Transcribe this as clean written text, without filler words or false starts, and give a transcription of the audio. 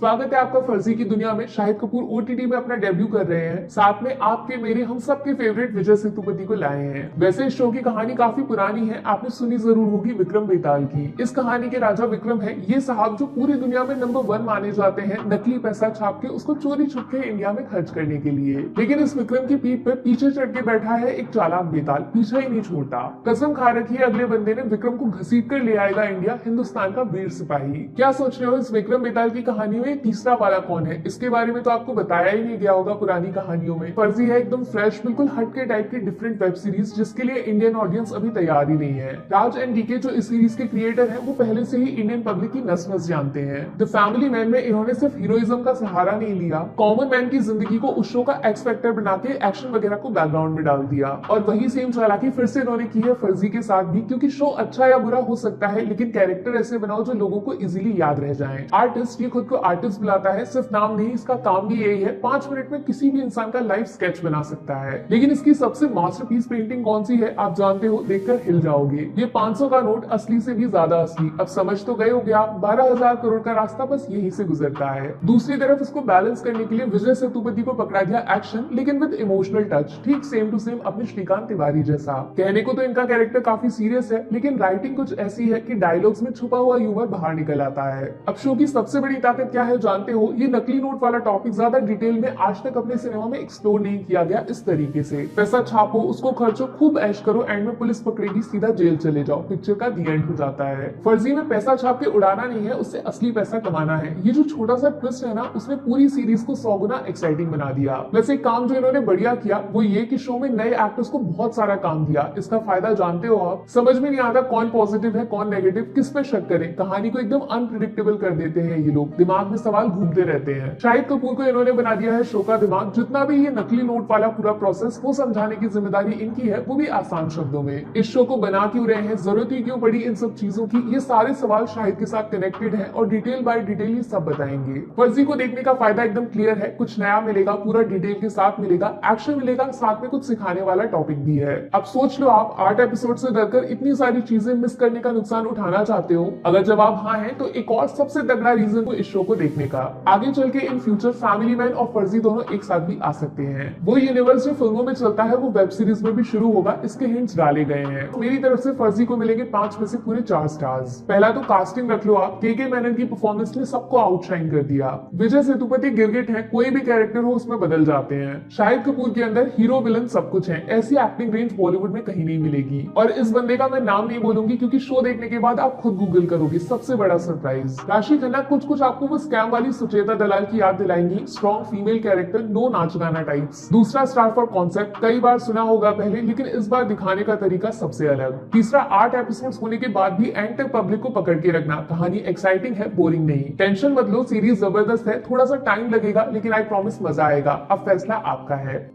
स्वागत है आपका फर्जी की दुनिया में। शाहिद कपूर ओटीटी में अपना डेब्यू कर रहे हैं, साथ में आपके मेरे हम सबके फेवरेट विजय सेतुपति को लाए हैं। वैसे इस शो की कहानी काफी पुरानी है, आपने सुनी जरूर होगी विक्रम बेताल की। इस कहानी के राजा विक्रम है ये साहब जो पूरी दुनिया में नंबर 1 माने जाते हैं नकली पैसा छाप के उसको चोरी छुप के इंडिया में खर्च करने के लिए। लेकिन इस विक्रम की पीठ पे पीछे चढ़ के बैठा है एक चालाक बेताल, पीछा ही नहीं छोड़ता। कसम खा रखी है अगले बंदे ने विक्रम को घसीट कर ले आएगा इंडिया, हिंदुस्तान का वीर सिपाही। क्या सोच रहे हो इस विक्रम बेताल की कहानी में तीसरा वाला कौन है? इसके बारे में तो आपको बताया ही नहीं गया होगा पुरानी कहानियों में। फर्जी है एकदम फ्रेश, बिल्कुल हटके टाइप की डिफरेंट वेब सीरीज जिसके लिए इंडियन ऑडियंस अभी तैयार ही नहीं है। राज एंड डीके जो इस सीरीज के क्रिएटर हैं वो पहले से ही इंडियन पब्लिक की नस नस जानते हैं। द फैमिली मैन में इन्होंने सिर्फ हीरोइज्म का सहारा नहीं लिया, कॉमन मैन की जिंदगी को उस शो का एक्स फैक्टर बना के एक्शन वगैरह को बैकग्राउंड में डाल दिया। और वही सेम चालाकी फिर से इन्होंने की है फर्जी के साथ भी, क्योंकि शो अच्छा या बुरा हो सकता है लेकिन कैरेक्टर ऐसे बनाओ जो लोगों को इजीली याद रह जाएं। आर्टिस्ट ये खुद को आर्टिस्ट बुलाता है, सिर्फ नाम नहीं, इसका काम भी यही है। 5 मिनट में किसी भी इंसान का लाइफ स्केच बना सकता है। लेकिन इसकी सबसे मास्टरपीस पेंटिंग कौन सी है आप जानते हो? देखकर हिल जाओगे। ये 500 का नोट असली से भी ज्यादा असली। अब समझ तो गए होगे आप, 12,000 करोड़ का रास्ता बस यही से गुजरता है। दूसरी तरफ इसको बैलेंस करने के लिए विजय सेतुपति को पकड़ा दिया एक्शन, लेकिन विद इमोशनल टच, ठीक सेम टू सेम अपने श्रीकांत तिवारी जैसा। कहने को तो इनका कैरेक्टर काफी सीरियस है, लेकिन राइटिंग कुछ ऐसी है कि डायलॉग्स में छुपा हुआ ह्यूमर बाहर निकल आता है। अब शो की सबसे बड़ी ताकत क्या है जानते हो? ये नकली नोट वाला टॉपिक ज्यादा डिटेल में आज तक अपने सिनेमा में एक्सप्लोर नहीं किया गया इस तरीके से। पैसा छापो, उसको खर्चो, खूब ऐश करो, एंड में पुलिस पकड़ेगी, सीधा जेल चले जाओ, पिक्चर का दी एंड हो जाता है। फर्जी में पैसा छाप के उड़ाना नहीं है, उससे असली पैसा कमाना है। ये जो छोटा सा ट्विस्ट है ना, उसने पूरी सीरीज को 100 गुना एक्साइटिंग बना दिया। वैसे काम जो इन्होंने बढ़िया किया वो ये कि शो में नए एक्टर्स को बहुत सारा काम दिया। इसका फायदा जानते हो आप? समझ में नहीं आता कौन पॉजिटिव है कौन नेगेटिव, किस पे शक करें। कहानी को एकदम अनप्रिडिक्टेबल कर देते हैं ये लोग, दिमाग में सवाल घूमते रहते हैं। शाहिद कपूर को इन्होंने बना दिया है शो का दिमाग। जितना भी ये नकली नोट वाला पूरा प्रोसेस वो समझाने की जिम्मेदारी इनकी है, वो भी आसान शब्दों में। इस शो को बना क्यों रहे हैं, जरूरत ही क्यों पड़ी इन सब चीजों की, ये सारे सवाल शाहिद के साथ कनेक्टेड है और डिटेल बाय डिटेल ये सब बताएंगे। फर्जी को देखने का फायदा एकदम क्लियर है, कुछ नया मिलेगा, पूरा डिटेल के साथ मिलेगा, एक्शन मिलेगा, साथ में कुछ सिखाने वाला टॉपिक भी है। अब सोच लो आप 8 एपिसोड से डरकर इतनी सारी चीजें मिस करने का नुकसान उठाना चाहते हो? अगर जवाब हाँ है तो एक और सबसे तगड़ा रीजन को इस शो को देखने का। आगे चल के इन फ्यूचर फैमिली मैन और फर्जी दोनों एक साथ भी आ सकते हैं। वो यूनिवर्स जो फिल्मों में चलता है वो वेब सीरीज में भी शुरू होगा, इसके हिंट्स डाले गए हैं। मेरी तरफ से फर्जी को मिलेंगे 5 में से पूरे 4 स्टार्स। पहला तो कास्टिंग रख लो आप, के मेनन की परफॉर्मेंस ने सबको आउटशाइन कर दिया। विजय सेतुपति गिरगिट है, कोई भी कैरेक्टर हो उसमें बदल जाते हैं। शाहिद कपूर के अंदर हीरो विलन सब कुछ है, ऐसी एक्टिंग रेंज बॉलीवुड में कहीं नहीं मिलेगी। और इस बंदे का मैं नाम नहीं बोलूंगी क्योंकि शो देखने के बाद आप खुद गूगल करोगे, सबसे बड़ा सरप्राइज। राशि खन्ना कुछ आपको वो स्कैम वाली सुचेता दलाल की याद दिलाएंगी, स्ट्रॉन्ग फीमेल कैरेक्टर, नो नाच गाना टाइप्स। दूसरा स्टार फॉर कॉन्सेप्ट, कई बार सुना होगा पहले लेकिन इस बार दिखाने का तरीका सबसे अलग। तीसरा 8 एपिसोड्स होने के बाद भी एंड तक पब्लिक को पकड़ के रखना, कहानी एक्साइटिंग है, बोरिंग नहीं। टेंशन मत लो, सीरीज जबरदस्त है, थोड़ा सा टाइम लगेगा लेकिन आई प्रॉमिस मजा आएगा। अब फैसला आपका है।